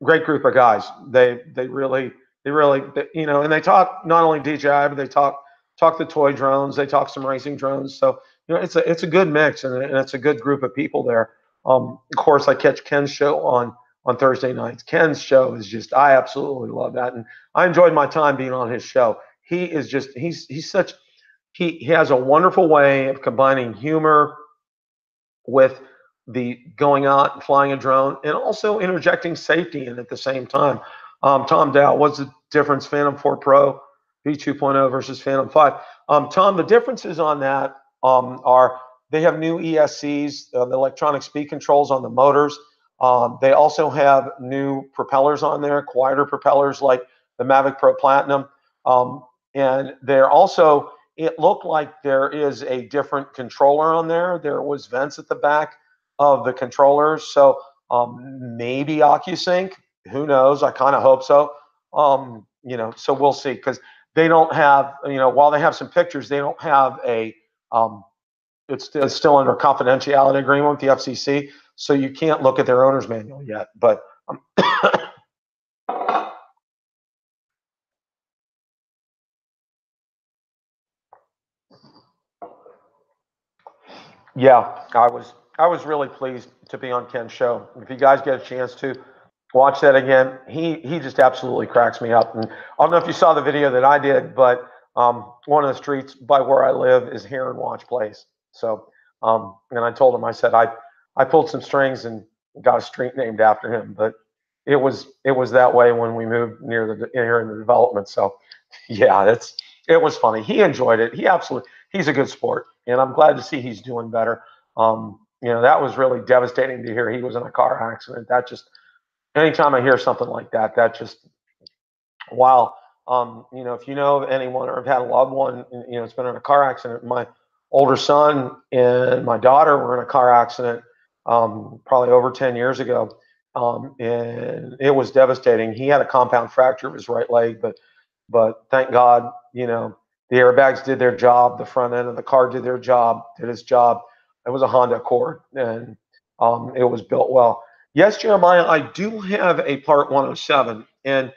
Great group of guys. They really, and they talk not only DJI, but they talk the toy drones. They talk some racing drones. So it's a good mix, and it's a good group of people there. Of course, I catch Ken's show on Thursday nights. Ken's show is just, I absolutely love that, and I enjoyed my time being on his show. He is just he has a wonderful way of combining humor with the going out and flying a drone, and also interjecting safety in at the same time. Tom Dow, what's the difference, Phantom 4 Pro V2.0 versus Phantom 5? Tom, the differences on that are they have new ESCs, the electronic speed controls on the motors. They also have new propellers on there, quieter propellers like the Mavic Pro Platinum. And they're also, it looked like there is a different controller on there. There was vents at the back of the controllers. So maybe OcuSync, who knows? I kind of hope so. So we'll see, because they don't have, while they have some pictures, they don't have a, it's still under a confidentiality agreement with the FCC. So you can't look at their owner's manual yet. But yeah, I was really pleased to be on Ken's show. If you guys get a chance to, Watch that again. He just absolutely cracks me up. And I don't know if you saw the video that I did, but one of the streets by where I live is Heron Watch Place. So, and I told him, I said, I pulled some strings and got a street named after him, but it was that way when we moved near the here in the development. So, yeah, it was funny. He enjoyed it. He's a good sport, and I'm glad to see he's doing better. That was really devastating to hear he was in a car accident. That just anytime I hear something like that, that just wow. If you know of anyone or have had a loved one, it's been in a car accident. My older son and my daughter were in a car accident probably over 10 years ago, and it was devastating. He had a compound fracture of his right leg, but thank God, the airbags did their job. The front end of the car did its job. It was a Honda Accord, and it was built well. Yes, Jeremiah, I do have a Part 107, and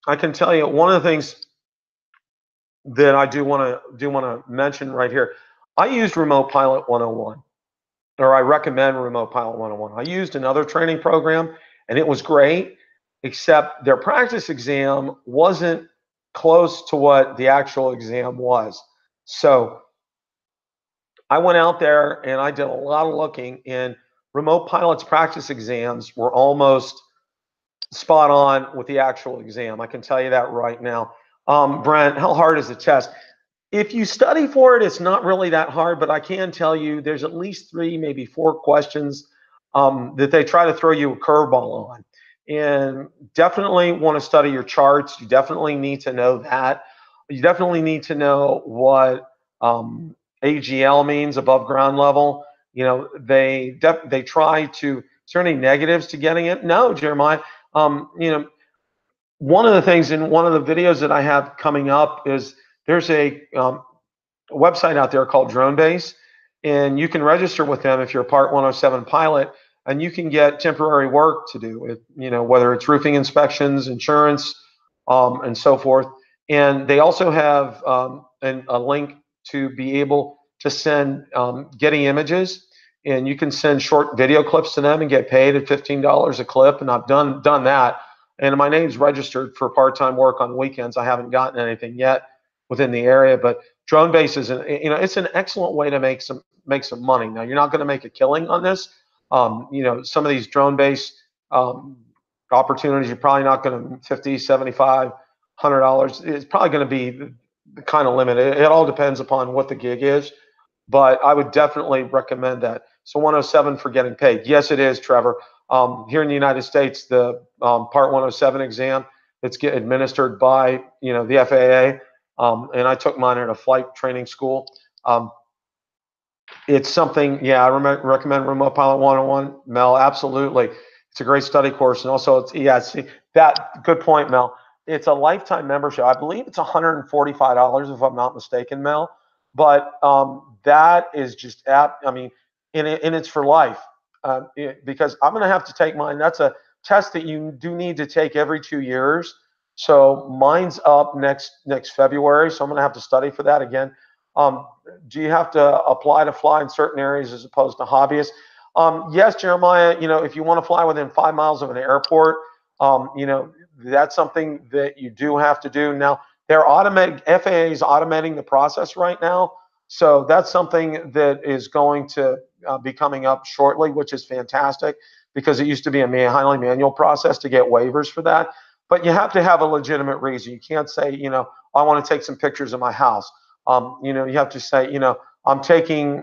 I can tell you one of the things that I do want to mention right here. I used Remote Pilot 101, or I recommend Remote Pilot 101. I used another training program, and it was great, except their practice exam wasn't close to what the actual exam was. So I went out there and I did a lot of looking, and Remote Pilot's practice exams were almost spot on with the actual exam. I can tell you that right now. Brent, how hard is the test? If you study for it, it's not really that hard, but I can tell you there's at least 3, maybe 4 questions that they try to throw you a curveball on. And definitely want to study your charts. You definitely need to know that. You definitely need to know what AGL means, above ground level. They try to. Is there any negatives to getting it? No, Jeremiah. One of the things in one of the videos that I have coming up is there's a website out there called DroneBase, and you can register with them if you're a Part 107 pilot, and you can get temporary work to do. Whether it's roofing inspections, insurance, and so forth. And they also have a link to be able to send Getty images, and you can send short video clips to them and get paid at $15 a clip. And I've done that. And my name's registered for part-time work on weekends. I haven't gotten anything yet within the area, but DroneBase is it's an excellent way to make some money. Now, you're not going to make a killing on this. Some of these DroneBase opportunities, you're probably not going to $50, $75, $100. It's probably going to be the kind of limit. It all depends upon what the gig is, but I would definitely recommend that. So 107 for getting paid. Yes, it is, Trevor. Here in the United States, the Part 107 exam, it's administered by the FAA, and I took mine at a flight training school. It's something, I recommend Remote Pilot 101, Mel. Absolutely, it's a great study course, and also see that good point, Mel. It's a lifetime membership. I believe it's $145 if I'm not mistaken, Mel. But that is just and it's for life. Because I'm going to have to take mine. That's a test that you do need to take every 2 years. So mine's up next February. So I'm going to have to study for that again. Do you have to apply to fly in certain areas as opposed to hobbyists? Yes, Jeremiah. If you want to fly within 5 miles of an airport, that's something that you do have to do. Now, FAA is automating the process right now. So that's something that is going to be coming up shortly, which is fantastic, because it used to be a highly manual process to get waivers for that. But you have to have a legitimate reason. You can't say, I want to take some pictures of my house. You have to say, I'm taking,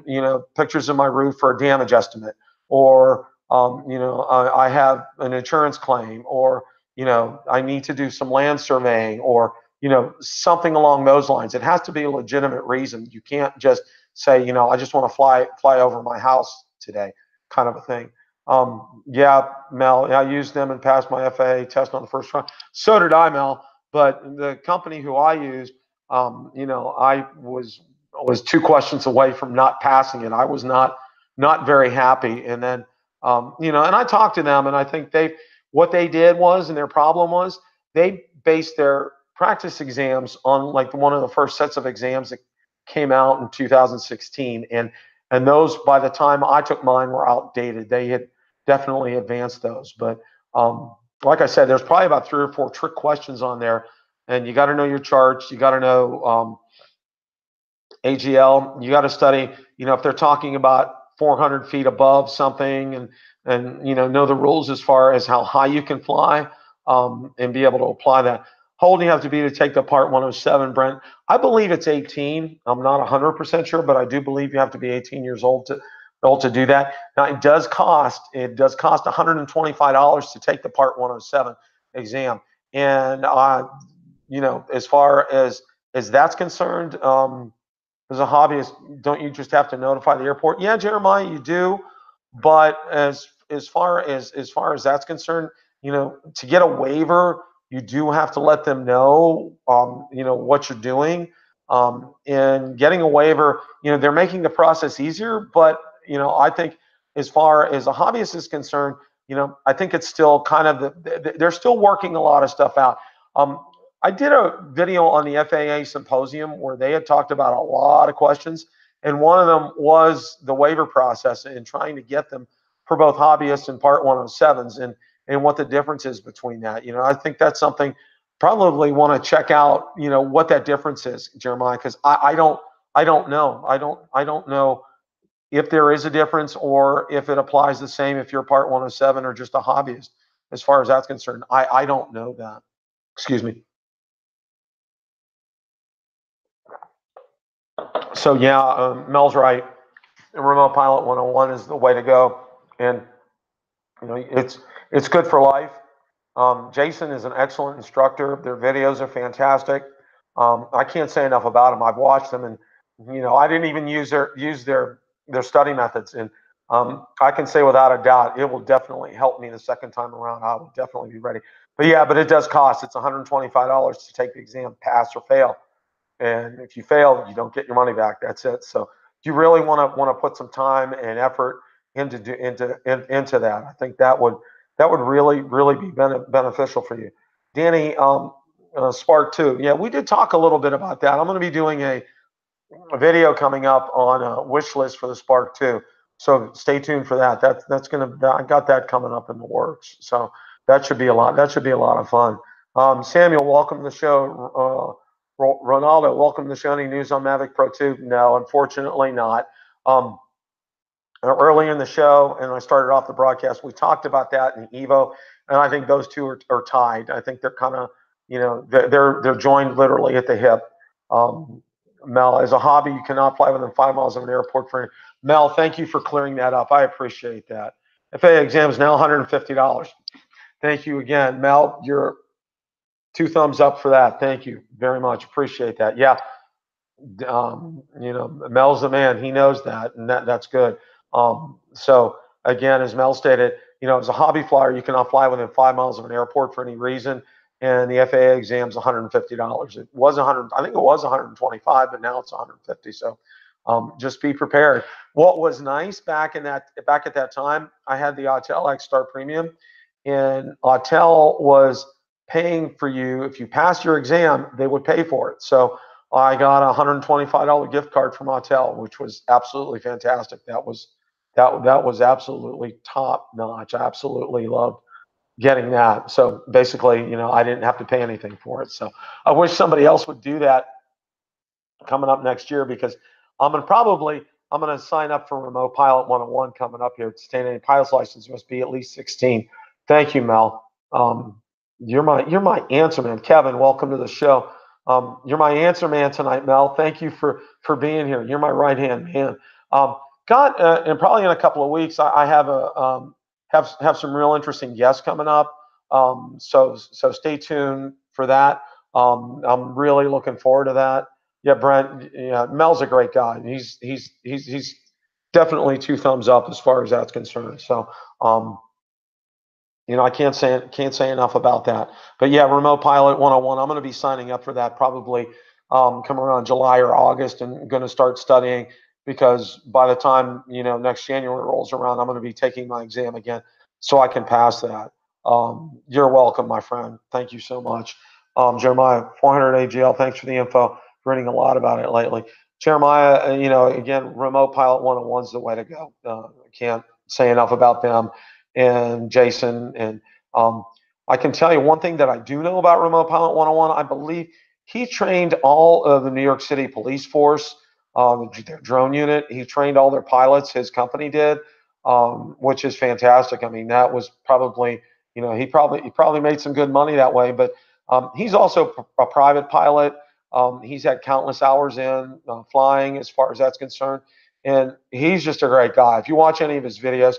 pictures of my roof for a damage estimate, or, I have an insurance claim, or, I need to do some land surveying, or, something along those lines. It has to be a legitimate reason. You can't just say, I just want to fly over my house today, kind of a thing. Mel, I used them and passed my FAA test on the first try. So did I, Mel. But the company who I used, I was 2 questions away from not passing it. I was not very happy. And then, and I talked to them, and I think what they did was, and their problem was, they based their practice exams on like one of the first sets of exams that came out in 2016, and those, by the time I took mine, were outdated. They had definitely advanced those, but like I said, there's probably about 3 or 4 trick questions on there, and you got to know your charts. You got to know AGL. You got to study. If they're talking about 400 feet above something, and know the rules as far as how high you can fly, and be able to apply that. How old do you have to be to take the Part 107, Brent? I believe it's 18. I'm not 100% sure, but I do believe you have to be 18 years old to do that. Now it does cost $125 to take the Part 107 exam, and as far as that's concerned, as a hobbyist, don't you just have to notify the airport? Yeah, Jeremiah, you do, but as far as that's concerned, to get a waiver, you do have to let them know, what you're doing, and getting a waiver. They're making the process easier, but I think as far as a hobbyist is concerned, I think it's still kind of they're still working a lot of stuff out. I did a video on the FAA symposium where they had talked about a lot of questions, and one of them was the waiver process and trying to get them for both hobbyists and Part 107s, and what the difference is between that. I think that's something probably want to check out. What that difference is, Jeremiah, because I don't know. I don't know if there is a difference or if it applies the same if you're Part 107 or just a hobbyist. As far as that's concerned, I don't know that. Excuse me. So yeah, Mel's right. Remote Pilot 101 is the way to go, and it's good for life. Jason is an excellent instructor. Their videos are fantastic. I can't say enough about them. I've watched them, and I didn't even use their study methods, and I can say without a doubt it will definitely help me the second time around. I will definitely be ready. But it does cost. It's $125 to take the exam, pass or fail. And if you fail, you don't get your money back. That's it. So if you really want to put some time and effort into that, I think that would really be beneficial for you. Danny, Spark 2. Yeah, we did talk a little bit about that. I'm going to be doing a video coming up on a wish list for the Spark 2. So stay tuned for that. I got that coming up in the works. So that should be a lot. That should be a lot of fun. Samuel, welcome to the show. Ronaldo, welcome to the show. Any news on Mavic Pro 2? No, unfortunately not. Early in the show, and I started off the broadcast, we talked about that in EVO, and I think those two are tied. I think they're kind of, they're joined literally at the hip. Mel, as a hobby, you cannot fly within 5 miles of an airport. Mel, thank you for clearing that up. I appreciate that. FAA exam is now $150. Thank you again, Mel. You're 2 thumbs up for that. Thank you very much. Appreciate that. Yeah. Mel's the man. He knows that, and that's good. So again, as Mel stated, as a hobby flyer, you cannot fly within 5 miles of an airport for any reason, and the FAA exam is $150. It was I think it was 125, but now it's 150. So just be prepared. What was nice back at that time, I had the Autel X Star Premium, and Autel was paying for you. If you passed your exam, they would pay for it. So I got a $125 gift card from Autel, which was absolutely fantastic. That was absolutely top notch. I absolutely loved getting that. So basically, I didn't have to pay anything for it. So I wish somebody else would do that coming up next year, because I'm gonna sign up for Remote Pilot 101 coming up here. To obtain any pilot's license, must be at least 16. Thank you, Mel. You're my answer man. Kevin, welcome to the show. You're my answer man tonight, Mel. Thank you for being here. You're my right hand man. And probably in a couple of weeks, I have have some real interesting guests coming up. So stay tuned for that. I'm really looking forward to that. Yeah, Brent. Yeah, Mel's a great guy. He's definitely 2 thumbs up as far as that's concerned. So I can't say enough about that. But yeah, Remote Pilot 101. I'm going to be signing up for that probably come around July or August, and going to start studying, because by the time next January rolls around, I'm going to be taking my exam again, so I can pass that. You're welcome, my friend. Thank you so much. Jeremiah, 400 AGL. Thanks for the info. Reading a lot about it lately. Jeremiah, again, Remote Pilot 101 is the way to go. I can't say enough about them. And Jason, and I can tell you one thing that I do know about Remote Pilot 101. I believe he trained all of the New York City police force, their drone unit. He trained all their pilots. His company did, which is fantastic. I mean, that was probably, he probably made some good money that way. But he's also a private pilot. He's had countless hours in flying as far as that's concerned, and he's just a great guy. If you watch any of his videos,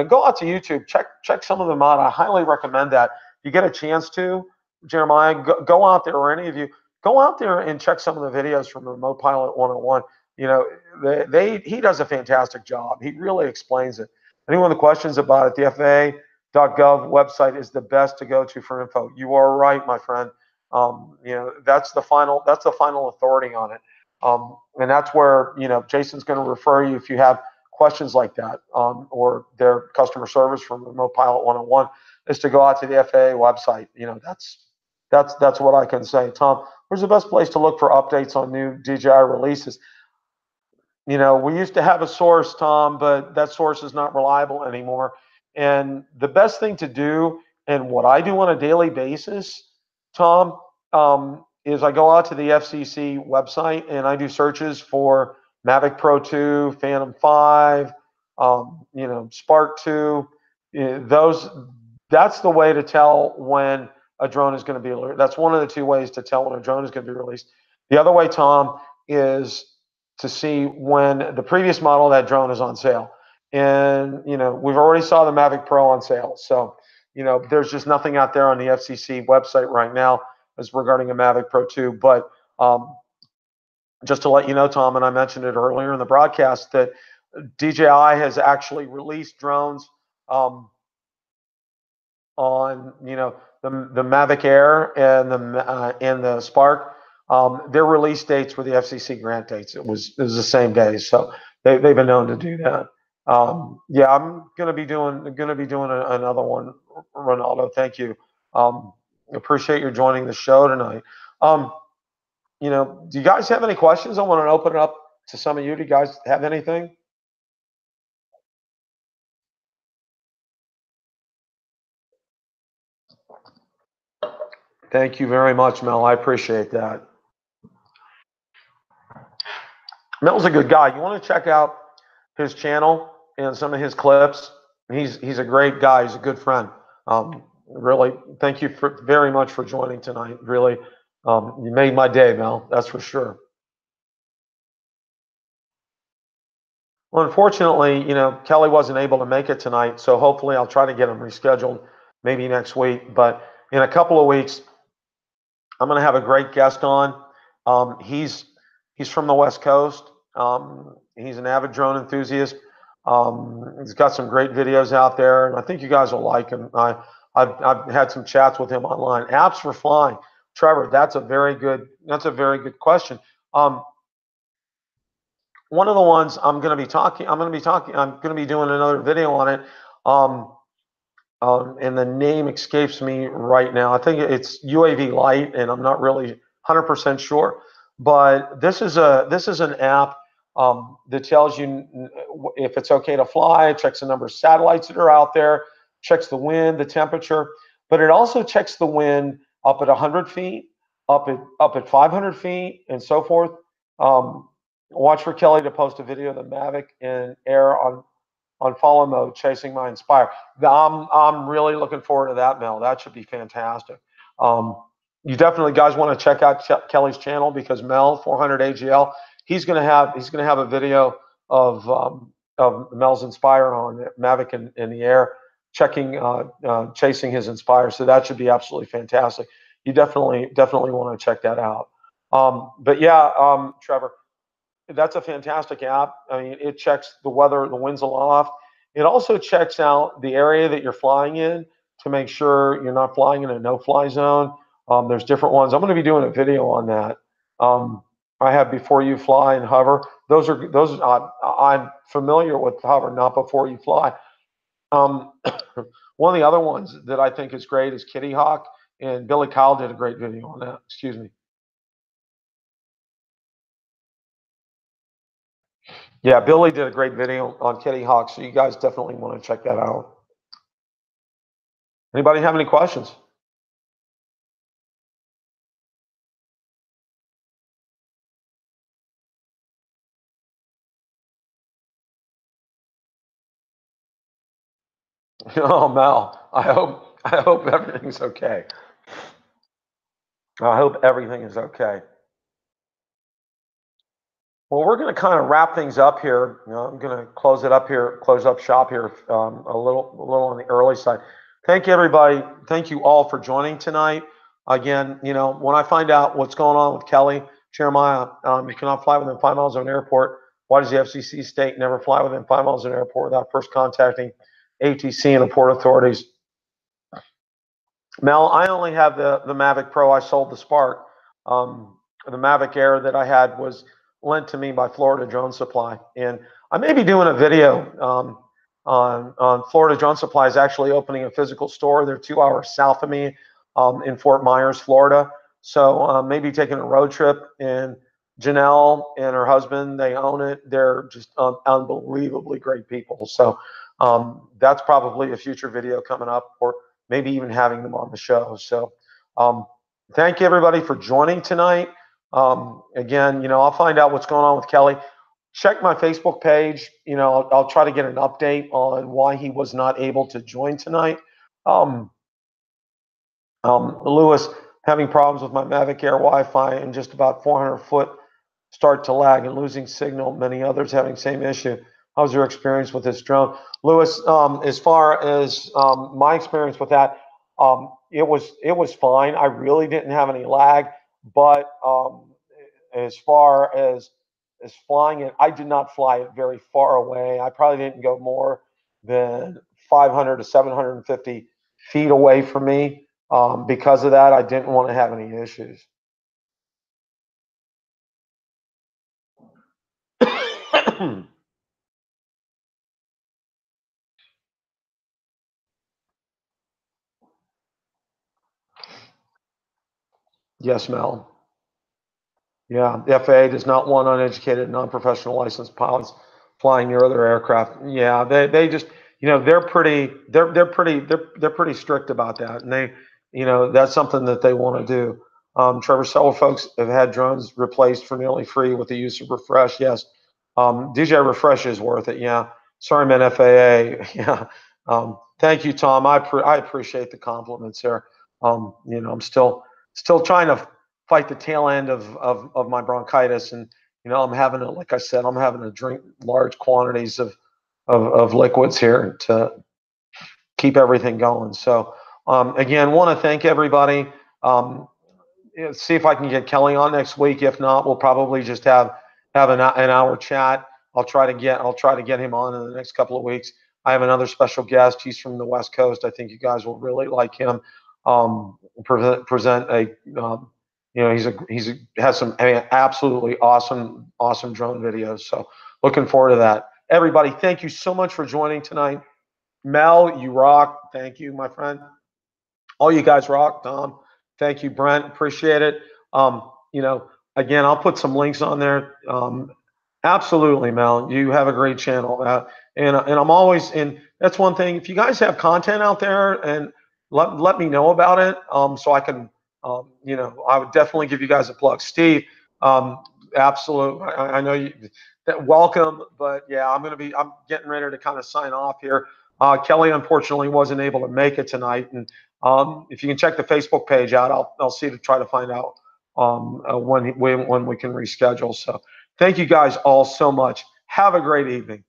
go out to YouTube, check some of them out. I highly recommend that. If you get a chance to, Jeremiah, go out there, or any of you, go out there and check some of the videos from Remote Pilot 101. He does a fantastic job. He really explains it. Anyone with questions about it, the FAA.gov website is the best to go to for info. You are right, my friend. That's the final authority on it. And that's where, Jason's going to refer you if you have questions like that, or their customer service from Remote Pilot 101, is to go out to the FAA website. That's what I can say. Tom, where's the best place to look for updates on new DJI releases? We used to have a source, Tom, but that source is not reliable anymore. And the best thing to do, and what I do on a daily basis, Tom, is I go out to the FCC website and I do searches for Mavic Pro 2, Phantom 5, Spark 2. That's the way to tell when a drone is going to be. That's one of the two ways to tell when a drone is going to be released. The other way, Tom, is to see when the previous model of that drone is on sale. And, we've already saw the Mavic Pro on sale. So, there's just nothing out there on the FCC website right now as regarding a Mavic Pro 2. But just to let you know, Tom, and I mentioned it earlier in the broadcast, that DJI has actually released drones on, the Mavic Air and the Spark. Their release dates were the FCC grant dates. It was the same day, so they've been known to do that. Yeah, I'm gonna be doing another one, Ronaldo. Thank you. Appreciate you joining the show tonight. Do you guys have any questions? I want to open it up to some of you. Do you guys have anything? Thank you very much, Mel. I appreciate that. Mel's a good guy. You want to check out his channel and some of his clips. He's a great guy. He's a good friend. Really, thank you very much for joining tonight. Really, you made my day, Mel. That's for sure. Well, unfortunately, Kelly wasn't able to make it tonight, so hopefully I'll try to get him rescheduled maybe next week. But in a couple of weeks, I'm going to have a great guest on. He's from the West Coast. He's an avid drone enthusiast. He's got some great videos out there, and I think you guys will like him. I've had some chats with him online. Apps for flying, Trevor. That's a very good question. One of the ones I'm going to be doing another video on it. And the name escapes me right now. I think it's UAV Lite, and I'm not really 100% sure. But this is an app that tells you if it's okay to fly. It checks the number of satellites that are out there, checks the wind, the temperature, but it also checks the wind up at 100 feet, up at 500 feet, and so forth. Watch for Kelly to post a video of the Mavic and Air on follow mode, chasing my Inspire. I'm really looking forward to that, Mel. That should be fantastic. You definitely guys want to check out Kelly's channel, because Mel 400 AGL, he's gonna have a video of Mel's Inspire on Mavic in the Air, chasing his Inspire. So that should be absolutely fantastic. You definitely want to check that out. But yeah, Trevor, that's a fantastic app. I mean, it checks the weather, the winds aloft. It also checks out the area that you're flying in to make sure you're not flying in a no-fly zone. There's different ones. I'm going to be doing a video on that. I have Before You Fly and Hover. Those I'm familiar with Hover, not Before You Fly. One of the other ones that I think is great is Kitty Hawk, and Billy Kyle did a great video on that. Excuse me. Yeah, Billy did a great video on Kitty Hawk, so you guys definitely want to check that out. Anybody have any questions? Oh, Mel, I hope everything's okay. I hope everything is okay. Well, we're going to kind of wrap things up here. I'm going to close it up here, close up shop here, a little on the early side. Thank you, everybody. Thank you all for joining tonight. Again, when I find out what's going on with Kelly, Jeremiah, you cannot fly within 5 miles of an airport. Why does the FCC state never fly within 5 miles of an airport without first contacting ATC and the port authorities? Mel, I only have the Mavic Pro. I sold the Spark. The Mavic Air that I had was lent to me by Florida Drone Supply, and I may be doing a video on Florida Drone Supply is actually opening a physical store. They're 2 hours south of me in Fort Myers, Florida. So maybe taking a road trip. And Janelle and her husband, they own it. They're just unbelievably great people. So that's probably a future video coming up, or maybe even having them on the show. So thank you, everybody, for joining tonight. Again, I'll find out what's going on with Kelly. Check my Facebook page. I'll try to get an update on why he was not able to join tonight. Lewis, having problems with my Mavic Air Wi-Fi and just about 400 foot start to lag and losing signal. Many others having same issue. How's your experience with this drone? Lewis, as far as my experience with that, it was fine. I really didn't have any lag, but as far as flying it, I did not fly it very far away. I probably didn't go more than 500 to 750 feet away from me. Because of that, I didn't want to have any issues. Yes, Mel. Yeah, the FAA does not want uneducated, non-professional licensed pilots flying near other aircraft. Yeah, they just, they're pretty strict about that, and that's something that they want to do. Trevor, several folks have had drones replaced for nearly free with the use of Refresh. Yes, DJI Refresh is worth it. Yeah, sorry, man, FAA. Yeah, thank you, Tom. I appreciate the compliments here. I'm still trying to fight the tail end of my bronchitis, and I'm having to, like I said, I'm having to drink large quantities of liquids here to keep everything going. So again, want to thank everybody. See if I can get Kelly on next week. If not, we'll probably just have an hour chat. I'll try to get him on in the next couple of weeks. I have another special guest. He's from the West Coast. I think you guys will really like him. Present a has some absolutely awesome drone videos. So looking forward to that. Everybody, thank you so much for joining tonight. Mel, you rock. Thank you, my friend. All you guys rock. Tom, thank you. Brent, appreciate it. Again, I'll put some links on there. Absolutely, Mel. You have a great channel, and I'm always in. That's one thing. If you guys have content out there, and let me know about it, so I can, I would definitely give you guys a plug. Steve, absolutely. I know you. Welcome, but yeah, I'm getting ready to kind of sign off here. Kelly unfortunately wasn't able to make it tonight, and if you can check the Facebook page out, I'll see to try to find out when we can reschedule. So thank you guys all so much. Have a great evening.